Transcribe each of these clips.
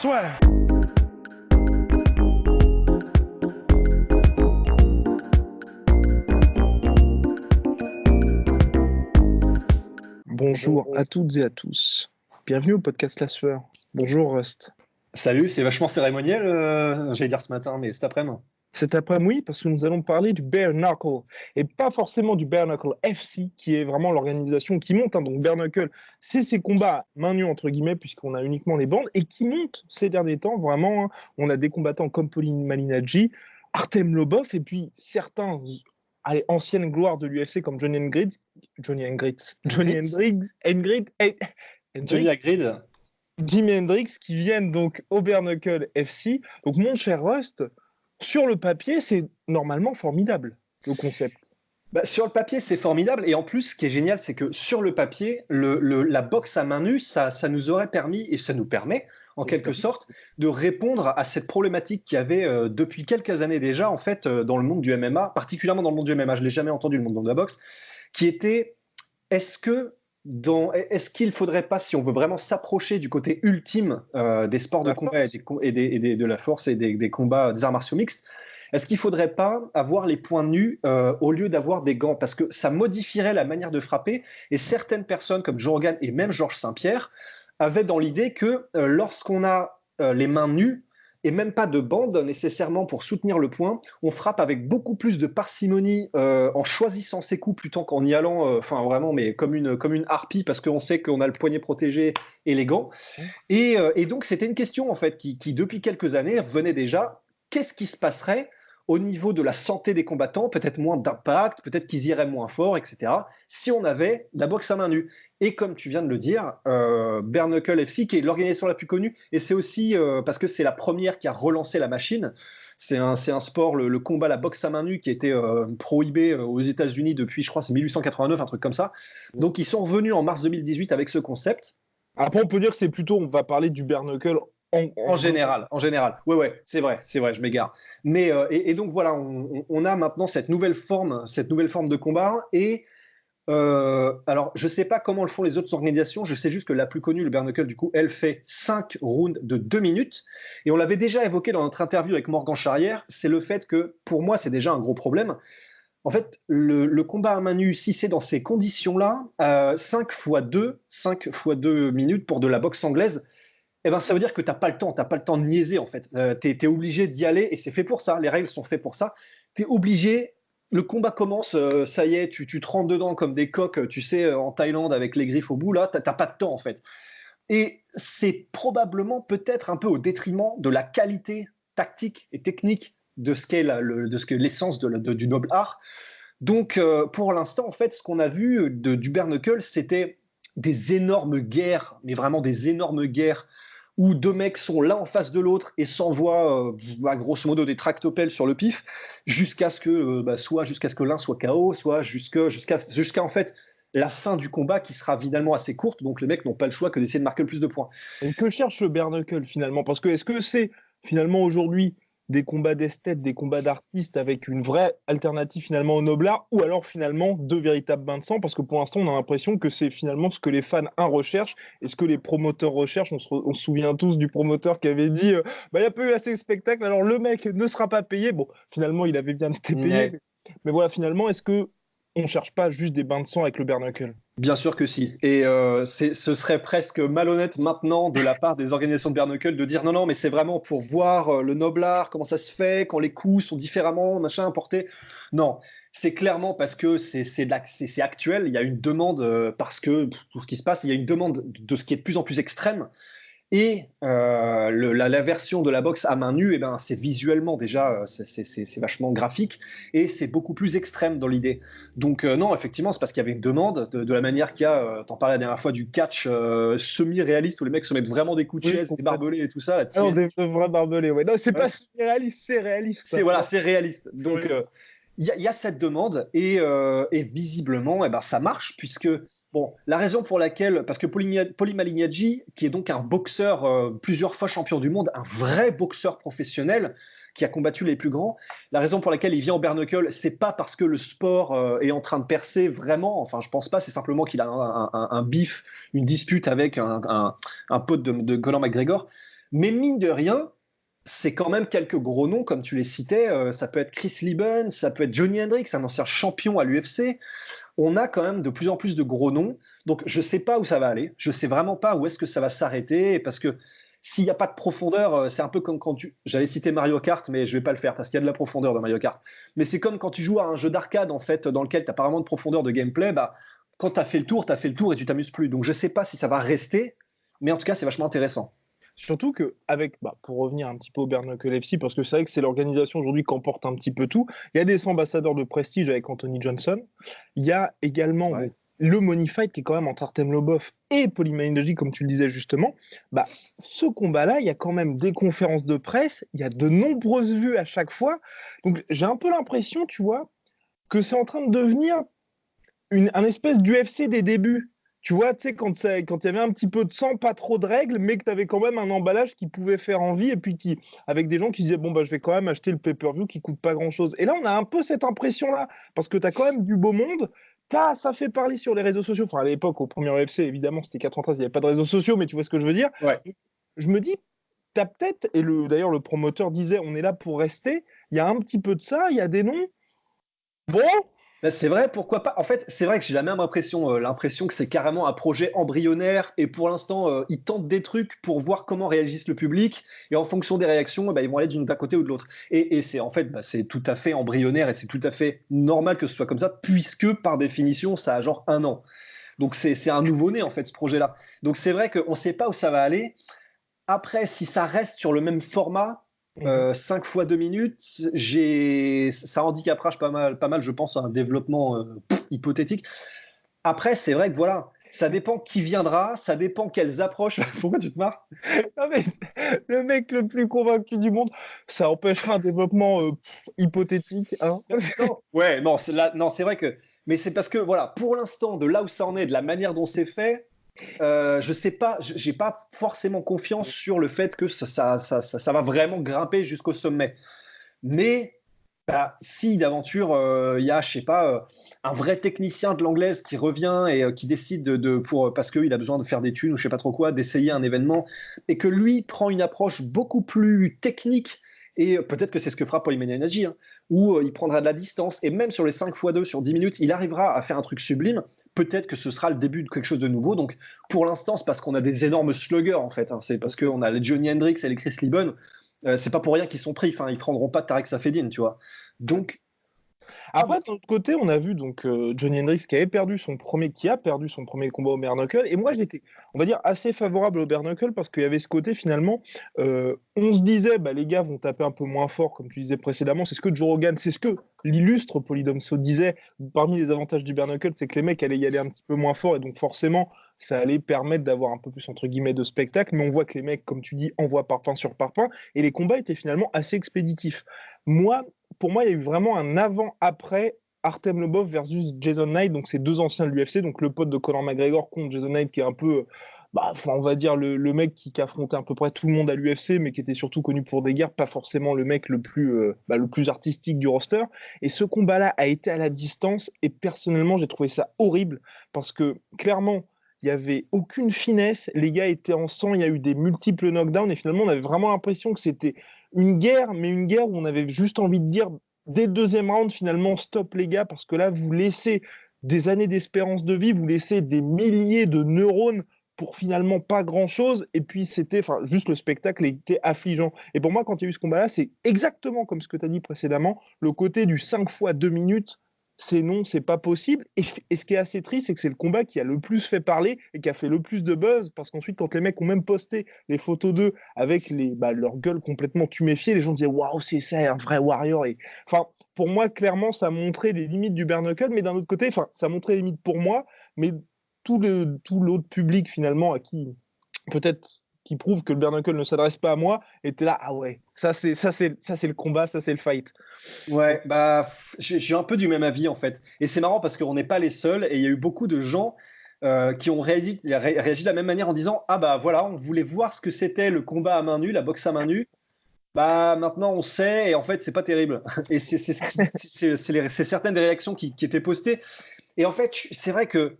Swear. Bonjour à toutes et à tous. Bienvenue au podcast La Sueur. Bonjour Rust. Salut, c'est vachement cérémoniel, j'allais dire ce matin, mais cet après-midi. Cet après-midi, oui, parce que nous allons parler du Bare Knuckle, et pas forcément du Bare Knuckle FC, qui est vraiment l'organisation qui monte. Donc Bare Knuckle, c'est ces combats main nue, entre guillemets, puisqu'on a uniquement les bandes, et qui monte ces derniers temps, vraiment. On a des combattants comme Pauline Malignaggi, Artem Lobov, et puis certains anciennes gloires de l'UFC comme Johnny Hendricks, Jimmy Hendricks, qui viennent donc au Bare Knuckle FC. Donc mon cher Rust, sur le papier, c'est normalement formidable, le concept. Sur le papier, c'est formidable. Et en plus, ce qui est génial, c'est que sur le papier, la boxe à main nue, ça nous aurait permis, et ça nous permet, en quelque sorte, de répondre à cette problématique qu'il y avait depuis quelques années déjà, en fait, dans le monde du MMA, particulièrement dans le monde du MMA, je ne l'ai jamais entendu, le monde de la boxe, qui était, est-ce qu'il ne faudrait pas, si on veut vraiment s'approcher du côté ultime des sports de combat et de la force et des combats des arts martiaux mixtes, est-ce qu'il ne faudrait pas avoir les poings nus au lieu d'avoir des gants? Parce que ça modifierait la manière de frapper, et certaines personnes comme Joe Rogan et même Georges Saint-Pierre avaient dans l'idée que lorsqu'on a les mains nues, et même pas de bande nécessairement pour soutenir le poing, on frappe avec beaucoup plus de parcimonie en choisissant ses coups plutôt qu'en y allant, vraiment, mais comme une harpie, parce qu'on sait qu'on a le poignet protégé et les gants. Et donc c'était une question en fait qui depuis quelques années revenait déjà. Qu'est-ce qui se passerait au niveau de la santé des combattants, peut-être moins d'impact, peut-être qu'ils iraient moins fort, etc., si on avait la boxe à main nue. Et comme tu viens de le dire, Bare Knuckle FC, qui est l'organisation la plus connue, et c'est aussi parce que c'est la première qui a relancé la machine. C'est un sport, le combat, la boxe à main nue, qui a été prohibé aux États-Unis depuis, je crois, c'est 1889, un truc comme ça. Donc ils sont revenus en mars 2018 avec ce concept. Après, on peut dire que c'est plutôt, on va parler du Bare Knuckle en général. Ouais, c'est vrai, je m'égare. Mais et donc voilà, on a maintenant cette nouvelle forme de combat. Et alors, je sais pas comment le font les autres organisations. Je sais juste que la plus connue, le Bare Knuckle, du coup, elle fait 5 rounds de 2 minutes. Et on l'avait déjà évoqué dans notre interview avec Morgan Charrière. C'est le fait que, pour moi, c'est déjà un gros problème. En fait, le combat à main nue, si c'est dans ces conditions-là, 5 x 2 minutes pour de la boxe anglaise, eh ben, ça veut dire que tu n'as pas le temps de niaiser en fait. Tu es obligé d'y aller, et c'est fait pour ça, les règles sont faites pour ça. Tu es obligé, le combat commence, ça y est, tu te rentres dedans comme des coqs, tu sais, en Thaïlande avec les griffes au bout, là, tu n'as pas de temps en fait. Et c'est probablement peut-être un peu au détriment de la qualité tactique et technique de ce qu'est l'essence du noble art. Donc pour l'instant, en fait, ce qu'on a vu du Bare Knuckle, c'était des énormes guerres, mais vraiment des énormes guerres, où deux mecs sont l'un en face de l'autre et s'envoient grosso modo des tractopelles sur le pif, jusqu'à ce que l'un soit KO, soit jusqu'à en fait la fin du combat, qui sera évidemment assez courte. Donc les mecs n'ont pas le choix que d'essayer de marquer le plus de points. Et que cherche le Bare Knuckle finalement? Parce que est-ce que c'est finalement aujourd'hui des combats d'esthètes, des combats d'artistes avec une vraie alternative finalement au noblard, ou alors finalement deux véritables bains de sang? Parce que pour l'instant, on a l'impression que c'est finalement ce que les fans recherchent et ce que les promoteurs recherchent. On se souvient tous du promoteur qui avait dit il n'y a pas eu assez de spectacle, alors le mec ne sera pas payé. Bon, finalement, il avait bien été payé. Mais voilà, finalement, est-ce que on cherche pas juste des bains de sang avec le Bare Knuckle? Bien sûr que si. Et ce serait presque malhonnête maintenant de la part des organisations de Bare Knuckle de dire non, mais c'est vraiment pour voir le noble art, comment ça se fait, quand les coups sont différemment, machin, portés. Non, c'est clairement parce que c'est actuel. Il y a une demande, parce que tout ce qui se passe, il y a une demande de ce qui est de plus en plus extrême. Et la version de la boxe à main nue, c'est visuellement déjà, c'est vachement graphique, et c'est beaucoup plus extrême dans l'idée. Donc non, effectivement, c'est parce qu'il y avait une demande, de la manière qu'il y a, t'en parlais la dernière fois, du catch semi-réaliste, où les mecs se mettent vraiment des coups de chaise, des barbelés et tout ça. Non, des vrais barbelés, ouais. Non, c'est pas semi-réaliste, c'est réaliste. C'est réaliste. Donc il y a cette demande, et visiblement, ça marche, puisque... Bon, la raison pour laquelle, parce que Pauline Malignaggi, qui est donc un boxeur plusieurs fois champion du monde, un vrai boxeur professionnel qui a combattu les plus grands, la raison pour laquelle il vient au Bare Knuckle, c'est pas parce que le sport est en train de percer vraiment, enfin je pense pas, c'est simplement qu'il a un bif, une dispute avec un pote de Conor McGregor. Mais mine de rien, c'est quand même quelques gros noms, comme tu les citais. Ça peut être Chris Lieben, ça peut être Johnny Hendricks, un ancien champion à l'UFC. On a quand même de plus en plus de gros noms. Donc, je ne sais pas où ça va aller. Je ne sais vraiment pas où est-ce que ça va s'arrêter. Parce que s'il n'y a pas de profondeur, c'est un peu comme quand tu. J'allais citer Mario Kart, mais je ne vais pas le faire parce qu'il y a de la profondeur dans Mario Kart. Mais c'est comme quand tu joues à un jeu d'arcade, en fait, dans lequel tu n'as pas vraiment de profondeur de gameplay. Bah, quand tu as fait le tour, tu as fait le tour et tu t'amuses plus. Donc, je ne sais pas si ça va rester. Mais en tout cas, c'est vachement intéressant. Surtout que, pour revenir un petit peu au Bare Knuckle FC, parce que c'est vrai que c'est l'organisation aujourd'hui qui emporte un petit peu tout, il y a des ambassadeurs de prestige avec Anthony Johnson, il y a également Ouais. le Money Fight qui est quand même entre Artem Lobov et Polymanology, comme tu le disais justement. Ce combat-là, il y a quand même des conférences de presse, il y a de nombreuses vues à chaque fois, donc j'ai un peu l'impression, tu vois, que c'est en train de devenir un espèce d'UFC des débuts. Tu vois, tu sais, quand il y avait un petit peu de sang, pas trop de règles, mais que tu avais quand même un emballage qui pouvait faire envie, et puis avec des gens qui disaient, bon, je vais quand même acheter le pay-per-view qui coûte pas grand-chose. Et là, on a un peu cette impression-là, parce que tu as quand même du beau monde, ça fait parler sur les réseaux sociaux. Enfin, à l'époque, au premier UFC, évidemment, c'était 93, il n'y avait pas de réseaux sociaux, mais tu vois ce que je veux dire. Ouais. Je me dis, tu as peut-être, et d'ailleurs, le promoteur disait, on est là pour rester, il y a un petit peu de ça, il y a des noms. Bon, Ben, c'est vrai, pourquoi pas. En fait, c'est vrai que j'ai la même impression, l'impression que c'est carrément un projet embryonnaire et pour l'instant, ils tentent des trucs pour voir comment réagisse le public et en fonction des réactions, ils vont aller d'un côté ou de l'autre. Et c'est en fait, c'est tout à fait embryonnaire et c'est tout à fait normal que ce soit comme ça puisque par définition, ça a genre 1 an. Donc c'est un nouveau-né en fait ce projet-là. Donc c'est vrai qu'on ne sait pas où ça va aller. Après, si ça reste sur le même format, 5 fois 2 minutes, ça handicapera pas mal, je pense, un développement hypothétique. Après, c'est vrai que voilà, ça dépend qui viendra, ça dépend quelles approches. Pourquoi tu te marres? Non, mais le mec le plus convaincu du monde, ça empêchera un développement hypothétique. Hein. Non, ouais, non, c'est vrai que. Mais c'est parce que, voilà, pour l'instant, de là où ça en est, de la manière dont c'est fait, je sais pas, j'ai pas forcément confiance sur le fait que ça va vraiment grimper jusqu'au sommet. Mais si d'aventure il y a, je sais pas, un vrai technicien de l'anglaise qui revient et qui décide parce qu'il a besoin de faire des thunes ou je sais pas trop quoi, d'essayer un événement et que lui prend une approche beaucoup plus technique. Et peut-être que c'est ce que fera Polyman Energy, hein, où il prendra de la distance et même sur les 5x2 sur 10 minutes, il arrivera à faire un truc sublime. Peut-être que ce sera le début de quelque chose de nouveau. Donc pour l'instant, c'est parce qu'on a des énormes sluggers en fait. Hein. C'est parce qu'on a les Johnny Hendricks et les Chris Lieben. C'est pas pour rien qu'ils sont pris. Enfin, ils prendront pas Tarek Safedine, tu vois. Donc, Après, de l'autre côté, on a vu donc Johnny Hendricks qui a perdu son premier combat au bare knuckle. Et moi, j'étais, on va dire, assez favorable au bare knuckle parce qu'il y avait ce côté finalement. On se disait, les gars vont taper un peu moins fort, comme tu disais précédemment. C'est ce que Joe Rogan, c'est ce que l'illustre Polydomso disait. Parmi les avantages du bare knuckle, c'est que les mecs allaient y aller un petit peu moins fort et donc forcément, ça allait permettre d'avoir un peu plus entre guillemets de spectacle. Mais on voit que les mecs, comme tu dis, envoient parpaing sur parpaing et les combats étaient finalement assez expéditifs. Pour moi, il y a eu vraiment un avant-après Artem Lobov versus Jason Knight, donc c'est deux anciens de l'UFC, donc le pote de Conor McGregor contre Jason Knight qui est un peu, on va dire le mec qui affrontait à peu près tout le monde à l'UFC, mais qui était surtout connu pour des guerres, pas forcément le mec le plus artistique du roster. Et ce combat-là a été à la distance, et personnellement, j'ai trouvé ça horrible, parce que clairement, il n'y avait aucune finesse, les gars étaient en sang, il y a eu des multiples knockdowns, et finalement, on avait vraiment l'impression que c'était une guerre, mais une guerre où on avait juste envie de dire, dès le deuxième round, finalement, stop les gars, parce que là, vous laissez des années d'espérance de vie, vous laissez des milliers de neurones pour finalement pas grand-chose, et puis c'était, juste le spectacle était affligeant. Et pour moi, quand il y a eu ce combat-là, c'est exactement comme ce que tu as dit précédemment, le côté du 5 fois 2 minutes, c'est non, c'est pas possible. Et ce qui est assez triste, c'est que c'est le combat qui a le plus fait parler et qui a fait le plus de buzz, parce qu'ensuite, quand les mecs ont même posté les photos d'eux avec leur gueule complètement tuméfiée, les gens disaient waouh, c'est ça, un vrai warrior. Et pour moi, clairement, ça montrait les limites du bare knuckle, mais d'un autre côté, ça montrait les limites pour moi, mais tout l'autre public finalement à qui peut-être qui prouve que le bare knuckle ne s'adresse pas à moi était là, ah ouais, ça c'est le combat, ça c'est le fight. ouais, j'ai un peu du même avis en fait. Et c'est marrant parce qu'on n'est pas les seuls et il y a eu beaucoup de gens qui ont réagi de la même manière en disant ah voilà, on voulait voir ce que c'était le combat à main nue, la boxe à main nue. Maintenant on sait et en fait c'est pas terrible. Et c'est certaines des réactions qui étaient postées. Et en fait c'est vrai que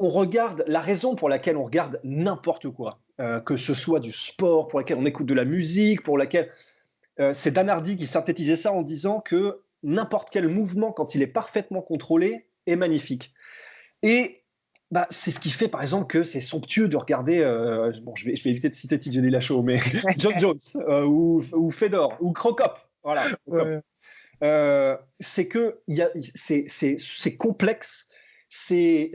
on regarde la raison pour laquelle on regarde n'importe quoi. que ce soit du sport, pour laquelle on écoute de la musique, pour laquelle c'est Dan Hardy qui synthétisait ça en disant que n'importe quel mouvement, quand il est parfaitement contrôlé, est magnifique. Et bah, c'est ce qui fait, par exemple, que c'est somptueux de regarder, bon, je vais éviter de citer TJ Dillashaw, mais John Jones, ou Fedor, ou Crocop, voilà. Ouais. C'est que c'est complexe, ce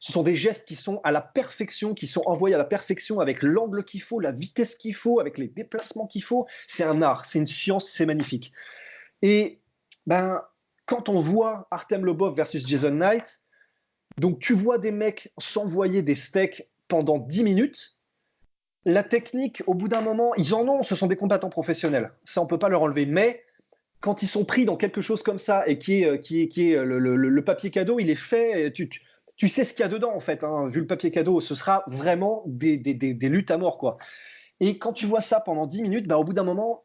sont des gestes qui sont à la perfection, qui sont envoyés à la perfection avec l'angle qu'il faut, la vitesse qu'il faut, avec les déplacements qu'il faut. C'est un art, c'est une science, c'est magnifique. Et ben, quand on voit Artem Lobov versus Jason Knight, donc tu vois des mecs s'envoyer des steaks pendant 10 minutes. La technique, au bout d'un moment, ils en ont, ce sont des combattants professionnels. Ça, on ne peut pas leur enlever. Mais quand ils sont pris dans quelque chose comme ça et qui est le papier cadeau, il est fait, tu sais ce qu'il y a dedans en fait, hein, vu le papier cadeau, ce sera vraiment des luttes à mort, quoi. Et quand tu vois ça pendant 10 minutes, bah, au bout d'un moment,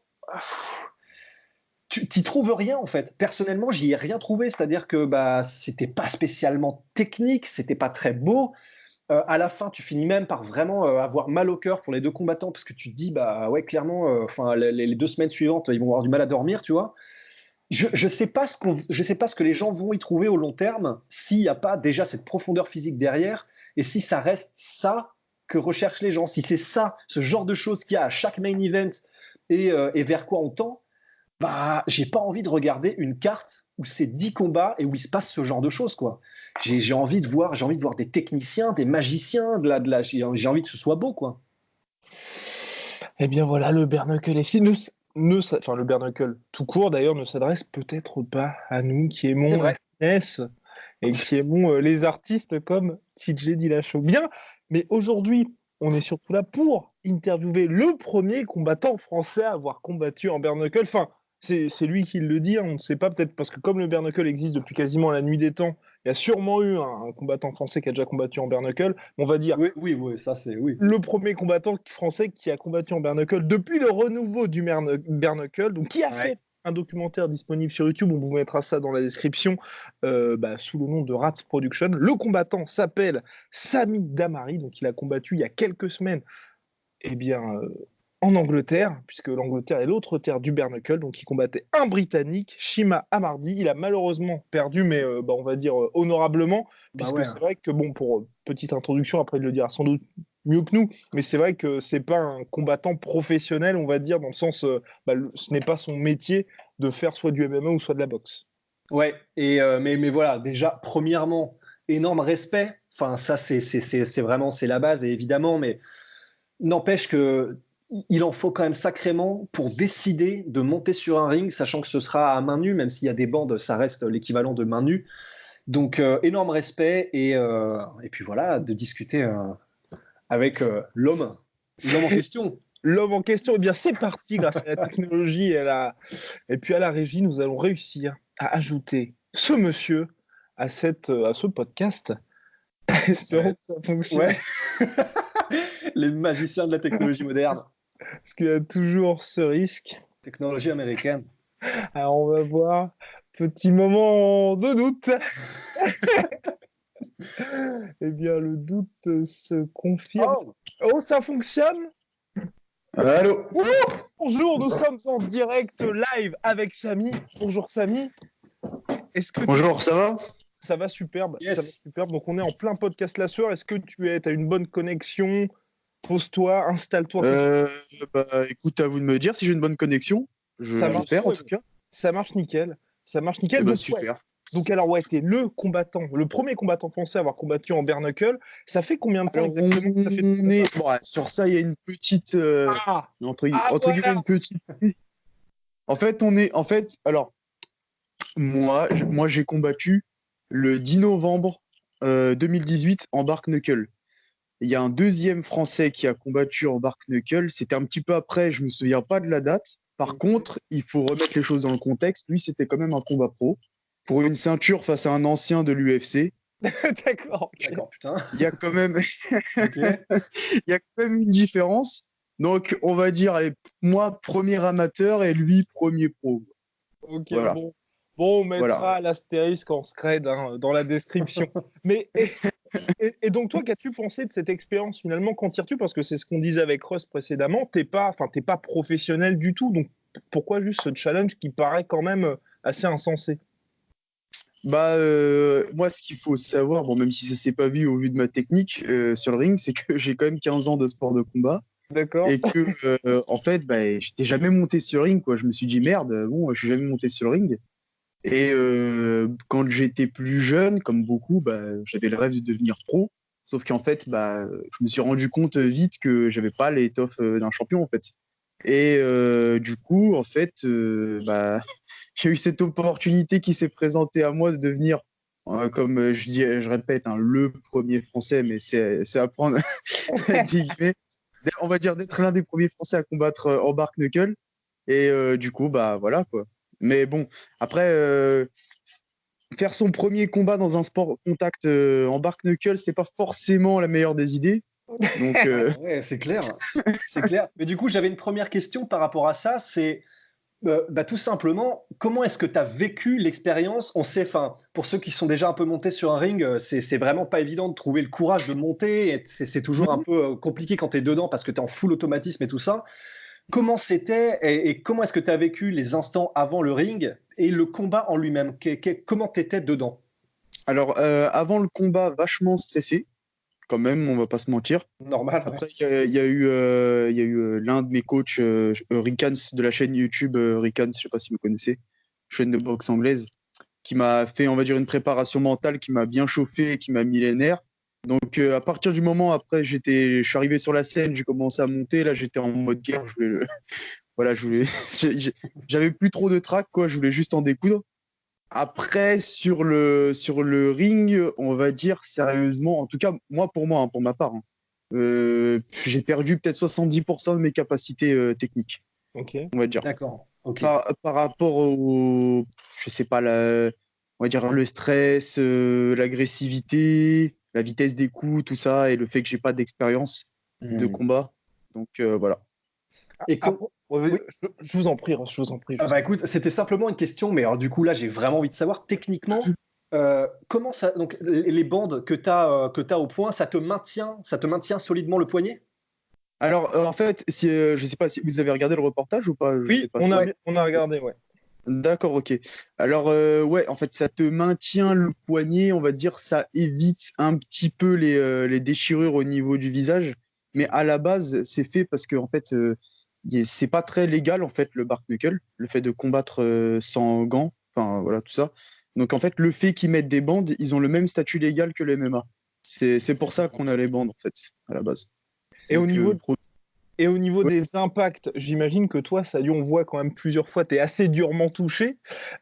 tu n'y trouves rien en fait. Personnellement, j'y ai rien trouvé, c'est-à-dire que bah, c'était pas spécialement technique, c'était pas très beau. À la fin, tu finis même par vraiment avoir mal au cœur pour les deux combattants parce que tu te dis, bah ouais, clairement, les 2 semaines suivantes, ils vont avoir du mal à dormir, tu vois. Je sais pas je sais pas ce que les gens vont y trouver au long terme s'il n'y a pas déjà cette profondeur physique derrière et si ça reste ça que recherchent les gens, si c'est ça, ce genre de choses qu'il y a à chaque main event et vers quoi on tend, bah j'ai pas envie de regarder une carte où c'est 10 combats et où il se passe ce genre de choses, quoi. J'ai envie de voir des techniciens, des magiciens, j'ai envie que ce soit beau, quoi. Eh bien voilà, le bare knuckle FC, enfin le bare knuckle tout court d'ailleurs, ne s'adresse peut-être pas à nous qui aimons la finesse et qui aimons les artistes comme TJ Dillashaw. Bien, mais aujourd'hui, on est surtout là pour interviewer le premier combattant français à avoir combattu en bare knuckle. Enfin, c'est lui qui le dit, hein, on ne sait pas, peut-être parce que comme le bare knuckle existe depuis quasiment la nuit des temps, il y a sûrement eu un combattant français qui a déjà combattu en bare knuckle. On va dire Oui, ça c'est oui. le premier combattant français qui a combattu en bare knuckle depuis le renouveau du bare knuckle, donc qui a fait un documentaire disponible sur YouTube, on vous mettra ça dans la description, sous le nom de Rats Production. Le combattant s'appelle Sami Damari, donc il a combattu il y a quelques semaines en Angleterre, puisque l'Angleterre est l'autre terre du bare knuckle, donc il combattait un Britannique, Shima Amardi. Il a malheureusement perdu, mais on va dire honorablement, puisque c'est vrai que, pour petite introduction, après il le dira sans doute mieux que nous, mais c'est vrai que c'est pas un combattant professionnel, on va dire, dans le sens, ce n'est pas son métier de faire soit du MMA ou soit de la boxe. Ouais, mais voilà, déjà, premièrement, énorme respect. Enfin, ça, c'est vraiment, c'est la base, et évidemment, mais n'empêche que il en faut quand même sacrément pour décider de monter sur un ring, sachant que ce sera à main nue, même s'il y a des bandes, ça reste l'équivalent de main nue. Donc, énorme respect, et puis voilà, de discuter avec l'homme en question. L'homme en question, eh bien c'est parti, grâce à la technologie et puis à la régie, nous allons réussir à ajouter ce monsieur à ce podcast. Espérons que ça fonctionne. Ouais. Les magiciens de la technologie moderne. Parce qu'il y a toujours ce risque. Technologie américaine. Alors on va voir. Petit moment de doute. Eh bien, le doute se confirme. Oh, ça fonctionne? Allô. Bonjour, nous sommes en direct live avec Sami. Bonjour Sami. Bonjour, ça va? Ça va superbe. Yes. Ça va superbe. Donc on est en plein podcast la soirée. Est-ce que tu as une bonne connexion? Pose-toi, installe-toi. Écoute, à vous de me dire si j'ai une bonne connexion. J'espère en tout cas. Ça marche nickel. Ça marche nickel. Donc, super. Ouais. Donc alors ouais, t'es le premier combattant français à avoir combattu en bare knuckle. Ça fait combien de temps exactement? Sur ça, il y a une petite entre guillemets une petite. En fait, moi j'ai combattu le 10 novembre 2018 en bare knuckle. Il y a un deuxième Français qui a combattu en bare knuckle. C'était un petit peu après, je me souviens pas de la date. Par contre, il faut remettre les choses dans le contexte. Lui, c'était quand même un combat pro pour une ceinture face à un ancien de l'UFC. D'accord, putain. Il y a quand même, il y a quand même une différence. Donc, on va dire, allez, moi premier amateur et lui premier pro. Ok, voilà. Bon, on mettra l'astérisque en scred dans la description. Mais Et donc toi, qu'as-tu pensé de cette expérience finalement? Qu'en tires-tu? Parce que c'est ce qu'on disait avec Russ précédemment, t'es pas professionnel du tout, donc pourquoi juste ce challenge qui paraît quand même assez insensé? Bah, moi, ce qu'il faut savoir, bon, même si ça s'est pas vu au vu de ma technique sur le ring, c'est que j'ai quand même 15 ans de sport de combat D'accord. et que, en fait, bah, j'étais jamais monté sur le ring, quoi. Je me suis dit, merde, bon, je suis jamais monté sur le ring. Et quand j'étais plus jeune, comme beaucoup, bah, j'avais le rêve de devenir pro. Sauf qu'en fait, bah, je me suis rendu compte vite que j'avais pas l'étoffe d'un champion, en fait. Et du coup, en fait, bah, j'ai eu cette opportunité qui s'est présentée à moi de devenir, comme je dis, je répète, hein, le premier Français, mais c'est à prendre avec des guillemets. On va dire d'être l'un des premiers Français à combattre en bark knuckle. Et du coup, bah voilà quoi. Mais bon, après, faire son premier combat dans un sport contact en bark knuckle, c'est pas forcément la meilleure des idées. Donc, Ouais, c'est clair. C'est clair. Mais du coup, j'avais une première question par rapport à ça. C'est bah, tout simplement, comment est-ce que tu as vécu l'expérience? On sait, enfin, pour ceux qui sont déjà un peu montés sur un ring, c'est vraiment pas évident de trouver le courage de monter. Et c'est toujours un peu compliqué quand tu es dedans parce que tu es en full automatisme et tout ça. Comment c'était et comment est-ce que tu as vécu les instants avant le ring et le combat en lui-même? Comment tu étais dedans? alors, avant le combat, vachement stressé, quand même, on va pas se mentir. Normal, ouais. Après, il y a eu l'un de mes coachs, Ricans, de la chaîne YouTube Ricans, je sais pas si vous connaissez, chaîne de boxe anglaise, qui m'a fait, on va dire, une préparation mentale qui m'a bien chauffé et qui m'a mis les nerfs. Donc, à partir du moment après, je suis arrivé sur la scène, j'ai commencé à monter. Là, j'étais en mode guerre. Voilà, j'avais plus trop de trac, quoi. Je voulais juste en découdre. Après, sur le ring, on va dire sérieusement, en tout cas, pour moi, hein, pour ma part, hein, j'ai perdu peut-être 70% de mes capacités techniques, Ok. on va dire. D'accord. Ok. Par rapport au, je sais pas, on va dire le stress, l'agressivité, la vitesse des coups, tout ça, et le fait que j'ai pas d'expérience de Hmm. combat. Donc voilà. Et Ouais, oui. je vous en prie, Ross, je vous en prie. Ah bah écoute, c'était simplement une question, mais alors du coup là, j'ai vraiment envie de savoir techniquement comment ça. Donc les bandes que t'as au point, ça te maintient solidement le poignet? Alors en fait, si, je sais pas si vous avez regardé le reportage ou pas, je sais Oui, pas si. Ouais. on a regardé, ouais. D'accord, ok. Alors, ouais, en fait, ça te maintient le poignet, on va dire, ça évite un petit peu les déchirures au niveau du visage. Mais à la base, c'est fait parce que, en fait, c'est pas très légal, en fait, le bark knuckle, le fait de combattre sans gants, enfin, voilà, tout ça. Donc, en fait, le fait qu'ils mettent des bandes, ils ont le même statut légal que le MMA. C'est pour ça qu'on a les bandes, en fait, à la base. Et au Donc, niveau, et au niveau ouais. des impacts, j'imagine que toi, Salut, on voit quand même plusieurs fois, tu es assez durement touché.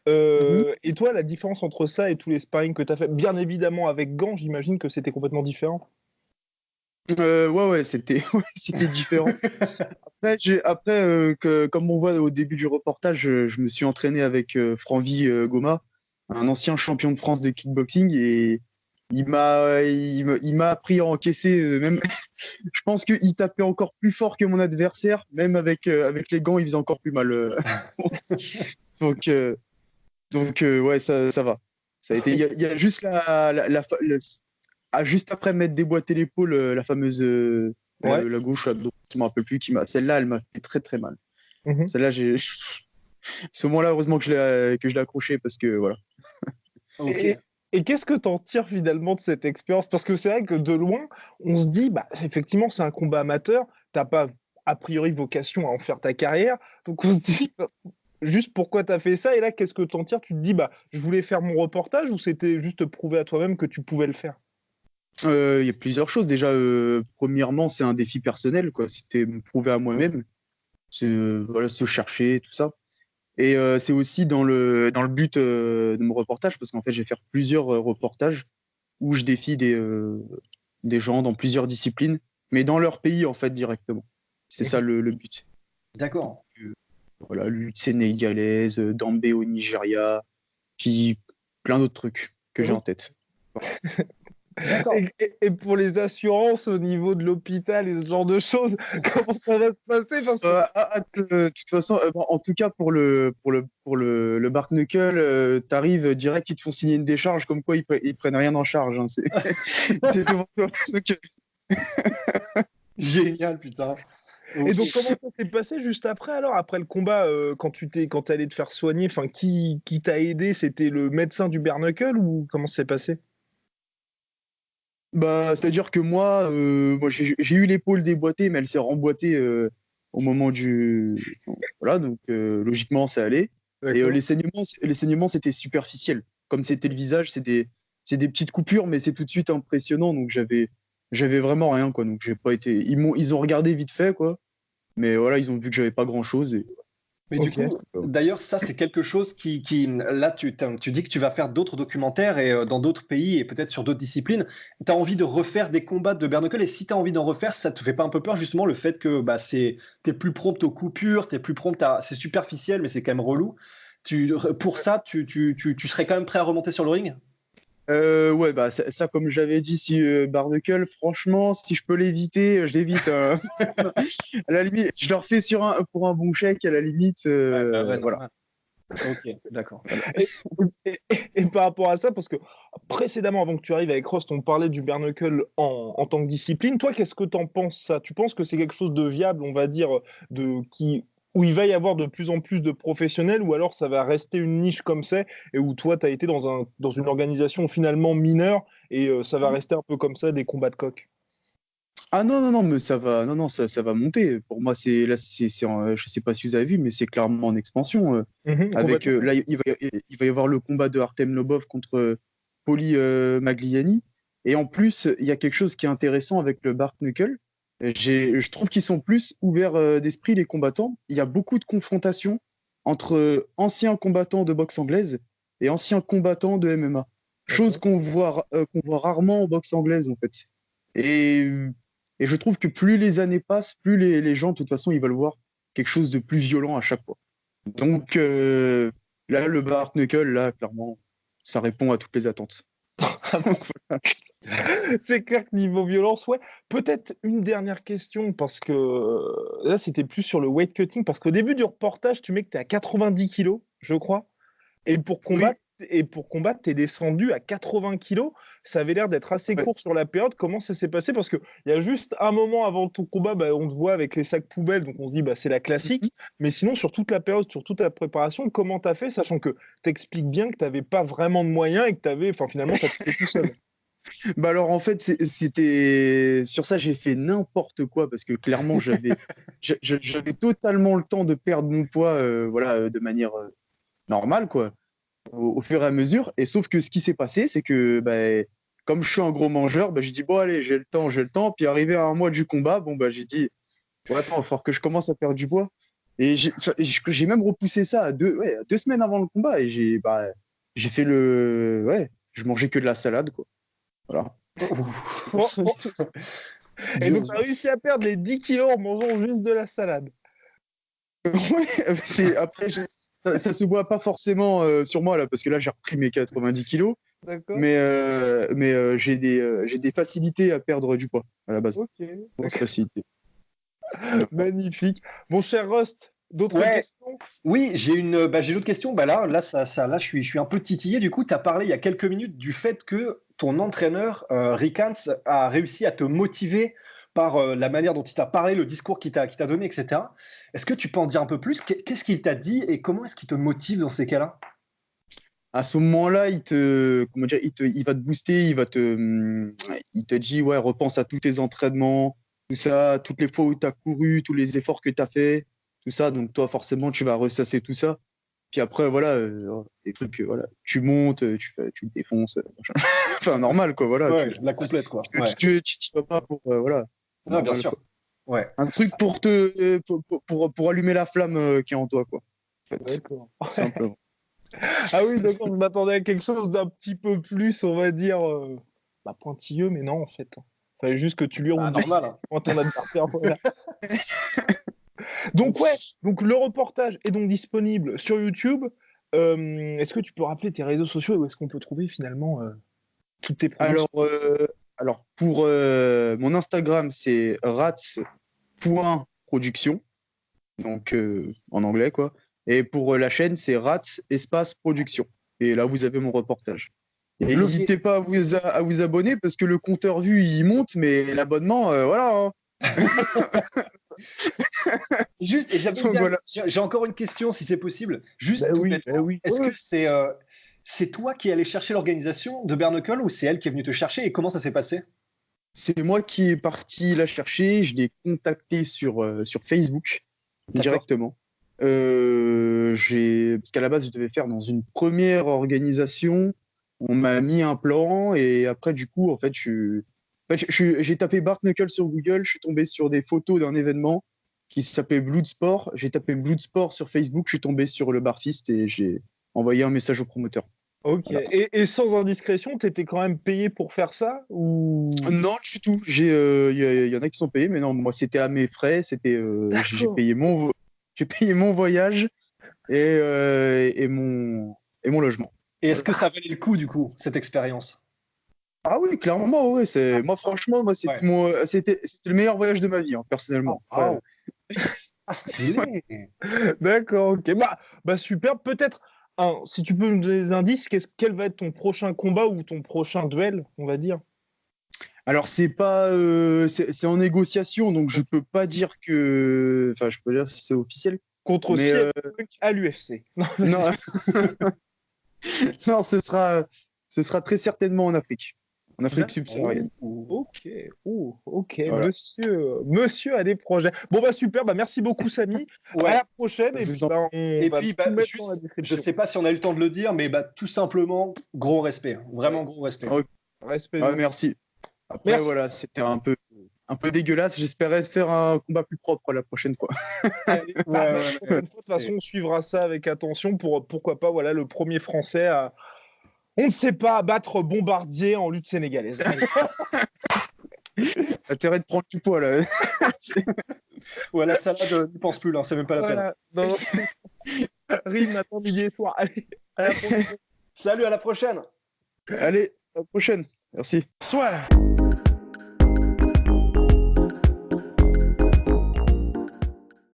Mhm. Et toi, la différence entre ça et tous les sparring que tu as fait, bien évidemment avec gants, j'imagine que c'était complètement différent. Ouais, ouais, c'était ouais, c'était différent. Après, comme on voit au début du reportage, je me suis entraîné avec Franvi Goma, un ancien champion de France de kickboxing, et il m'a appris à encaisser. Même, je pense qu'il tapait encore plus fort que mon adversaire, même avec les gants, il faisait encore plus mal. Donc, euh, ouais, ça va. Ça a été. Il y a juste juste après m'être déboîté l'épaule, la fameuse Ouais. la gauche, la droite, je me rappelle plus celle-là, elle m'a fait très très mal. Mhm. Celle-là, ce moment-là, heureusement que je l'ai accroché parce que voilà. Ok. Et, et qu'est-ce que tu en tires finalement de cette expérience? Parce que c'est vrai que de loin, on se dit, bah, effectivement, c'est un combat amateur, t'as pas a priori vocation à en faire ta carrière, donc on se dit, juste pourquoi tu as fait ça? Et là, qu'est-ce que tu en tires? Tu te dis, bah, je voulais faire mon reportage ou c'était juste prouver à toi-même que tu pouvais le faire? Il y a plusieurs choses. Déjà, premièrement, c'est un défi personnel, quoi. C'était me prouver à moi-même, voilà, se chercher, tout ça. Et c'est aussi dans le but de mon reportage, parce qu'en fait, je vais faire plusieurs reportages où je défie des gens dans plusieurs disciplines, mais dans leur pays, en fait, directement. C'est ça le but. Donc, D'accord. voilà, lutte sénégalaise, Dambé au Nigeria, puis plein d'autres trucs que j'ai en tête. Voilà. D'accord. Et pour les assurances au niveau de l'hôpital et ce genre de choses, comment ça va se passer? Parce que De toute façon, bon, en tout cas pour le Bark Knuckle, t'arrives direct, ils te font signer une décharge comme quoi ils prennent rien en charge. Hein, c'est devant toi. Donc, Génial, putain. Et Ok. donc, comment ça s'est passé juste après, alors, après le combat, quand t'es allé te faire soigner, enfin, qui t'a aidé? C'était le médecin du bare knuckle ou comment ça s'est passé? bah, c'est-à-dire que moi j'ai eu l'épaule déboîtée, mais elle s'est remboîtée au moment du. Voilà, donc logiquement ça allait. Et D'accord. les saignements c'était superficiel. Comme c'était le visage, c'est des petites coupures, mais c'est tout de suite impressionnant. Donc j'avais vraiment rien, quoi. Donc j'ai pas été. Ils ont regardé vite fait, quoi. Mais voilà, ils ont vu que j'avais pas grand-chose. Et Mais du Ok. coup, d'ailleurs, ça, c'est quelque chose là, tu dis que tu vas faire d'autres documentaires et dans d'autres pays et peut-être sur d'autres disciplines. Tu as envie de refaire des combats de bare knuckle et si tu as envie d'en refaire, ça te fait pas un peu peur justement le fait que bah, t'es plus prompt aux coupures, t'es plus prompt c'est superficiel, mais c'est quand même relou. Pour ça, tu serais quand même prêt à remonter sur le ring? Ouais, bah ça, comme j'avais dit, si Barnacle, franchement, si je peux l'éviter, je l'évite. Hein. À la limite, je le refais pour un bon chèque, à la limite. Ouais, bah ouais, Voilà. normal. Ok, d'accord. Et, et par rapport à ça, parce que précédemment, avant que tu arrives avec Rost, on parlait du bare knuckle en tant que discipline. Toi, qu'est-ce que tu en penses ça? Tu penses que c'est quelque chose de viable, on va dire, où il va y avoir de plus en plus de professionnels, ou alors ça va rester une niche comme ça, et où toi, tu as été dans une organisation finalement mineure, et ça va rester un peu comme ça, des combats de coq? Ah non, non, non, mais ça va, non, non, ça va monter. Pour moi, là, je sais pas si vous avez vu, mais c'est clairement en expansion. Avec Complètement. là, il va y avoir le combat de Artem Lobov contre Poli Magliani. Et en plus, il y a quelque chose qui est intéressant avec le Bark Knuckle. Je trouve qu'ils sont plus ouverts d'esprit, les combattants. Il y a beaucoup de confrontations entre anciens combattants de boxe anglaise et anciens combattants de MMA. Chose D'accord. qu'on voit rarement en boxe anglaise, en fait. Et, et je trouve que plus les années passent, plus les gens, de toute façon, ils veulent voir quelque chose de plus violent à chaque fois. Donc là, le Bar Knuckle, là, clairement, ça répond à toutes les attentes. C'est clair que niveau violence, ouais. Peut-être une dernière question, parce que là, c'était plus sur le weight cutting, parce qu'au début du reportage, tu mets que tu es à 90 kilos, je crois, et Oui, pour combattre, tu es descendu à 80 kilos. Ça avait l'air d'être assez ouais. court sur la période. Comment ça s'est passé? Parce qu'il y a juste un moment avant ton combat, bah, on te voit avec les sacs poubelles, donc on se dit, bah, c'est la Mhm. classique. Mais sinon, sur toute la période, sur toute la préparation, comment tu as fait, sachant que tu expliques bien que tu n'avais pas vraiment de moyens et que tu avais, enfin, finalement, ça te fait tout seul. Bah alors en fait, c'était sur ça, j'ai fait n'importe quoi parce que clairement, j'avais totalement le temps de perdre mon poids, voilà, de manière normale, quoi, au fur et à mesure. Et sauf que ce qui s'est passé, c'est que bah, comme je suis un gros mangeur, bah, j'ai dit bon allez, j'ai le temps, j'ai le temps. Puis arrivé à un mois du combat, bon bah j'ai dit bon, attends, il va falloir que je commence à perdre du poids. Et j'ai même repoussé ça à 2 semaines avant le combat. Et j'ai fait ouais, je mangeais que de la salade, quoi. Voilà. Bon, bon. Et donc, Dieu. tu as réussi à perdre les 10 kilos en mangeant juste de la salade. Ouais, après, ça se voit pas forcément sur moi, là, parce que là, j'ai repris mes 90 kilos. D'accord? Mais j'ai des facilités à perdre du poids, à la base. Ok. Grosse facilité. Ouais. Magnifique. Mon cher Rust, d'autres Ouais, questions? oui, j'ai d'autres questions. Bah là, je suis un peu titillé. Du coup, tu as parlé il y a quelques minutes du fait que ton entraîneur, Rick Hans, a réussi à te motiver par la manière dont il t'a parlé, le discours qu'il t'a donné, etc. Est-ce que tu peux en dire un peu plus? Qu'est-ce qu'il t'a dit et comment est-ce qu'il te motive dans ces cas-là? À ce moment-là, comment dire, il va te booster, il te dit, ouais, repense à tous tes entraînements, tout ça, toutes les fois où tu as couru, tous les efforts que tu as fait, tout ça. Donc, toi, forcément, tu vas ressasser tout ça. Puis après, voilà, des trucs, voilà, tu montes, tu le défonces, machin. Enfin, normal, quoi, voilà. Ouais, la complète, quoi. Ouais. Tu vas pas pour, voilà, Non, bien normal, sûr. quoi. Ouais. Un truc pour allumer la flamme qui est en toi, quoi. En fait, D'accord. simplement. Ah oui, d'accord, je m'attendais à quelque chose d'un petit peu plus, on va dire, bah, pointilleux, mais non, en fait. Fallait juste que tu lui Bah, roules dessus normal, hein. quand ton adversaire. Voilà. Donc, ouais, donc le reportage est donc disponible sur YouTube. Est-ce que tu peux rappeler tes réseaux sociaux et où est-ce qu'on peut trouver finalement toutes tes productions? Alors pour mon Instagram, c'est rats.production, donc en anglais, quoi. Et pour la chaîne, c'est rats espace production. Et là, vous avez mon reportage. Et n'hésitez pas à vous abonner parce que le compteur vue, il monte, mais l'abonnement, voilà. Juste, et Donc, voilà. j'ai encore une question, si c'est possible. Juste, Ben tout oui, bêtement, ben oui. est-ce Ouais. que c'est toi qui es allé chercher l'organisation de Bare Knuckle ou c'est elle qui est venue te chercher et comment ça s'est passé? C'est moi qui est parti la chercher. Je l'ai contacté sur Facebook D'accord. directement. Parce qu'à la base, je devais faire dans une première organisation. On m'a mis un plan et après, du coup, en fait, j'ai tapé Bare Knuckle sur Google. Je suis tombé sur des photos d'un événement qui s'appelait Bloodsport. J'ai tapé Bloodsport sur Facebook. Je suis tombé sur le Barfist et j'ai envoyé un message au promoteur. Ok. Voilà. Et sans indiscrétion, t'étais quand même payé pour faire ça ou... Non, du tout. Il y en a qui sont payés, mais non, moi, c'était à mes frais. J'ai D'accord. payé mon voyage et mon logement. Et est-ce que ça valait le coup, du coup, cette expérience? Ah oui, clairement, ouais. Moi, franchement, c'était Ouais. c'était le meilleur voyage de ma vie, hein, personnellement. Ah, Ouais. ah, stylé! D'accord, ok. Bah super. Peut-être, si tu peux nous donner des indices, quel va être ton prochain combat ou ton prochain duel, on va dire? Alors, c'est en négociation, donc je peux pas dire que. Enfin, je peux dire si c'est officiel. Contre Mais CM Punk à l'UFC. non, non, ce sera très certainement en Afrique. En Afrique subsaharienne. Ok, ok, Voilà. monsieur a des projets. Bon bah super, bah merci beaucoup Samy. Ouais. À la prochaine et Je puis vous en- bah, on Et va puis, tout mettre juste, dans la je description. sais pas si on a eu le temps de le dire, mais tout simplement, gros respect. Vraiment gros respect. Ok. Respect. Ouais, merci. Après, Merci. voilà, c'était un peu dégueulasse. J'espérais faire un combat plus propre la prochaine fois. Allez, Ouais, la ouais, prochaine fois, ouais. de toute façon, on suivra ça avec attention pour pourquoi pas, voilà, le premier Français à, on ne sait pas, battre Bombardier en lutte sénégalaise. Allez. Intérêt de prendre du poids là. Ouais, la salade, n'y pense plus, là, c'est même pas la peine. Voilà. Rime matin, midi et soir. Allez, à la prochaine. Salut, à la prochaine! Allez, à la prochaine. Merci. Soit.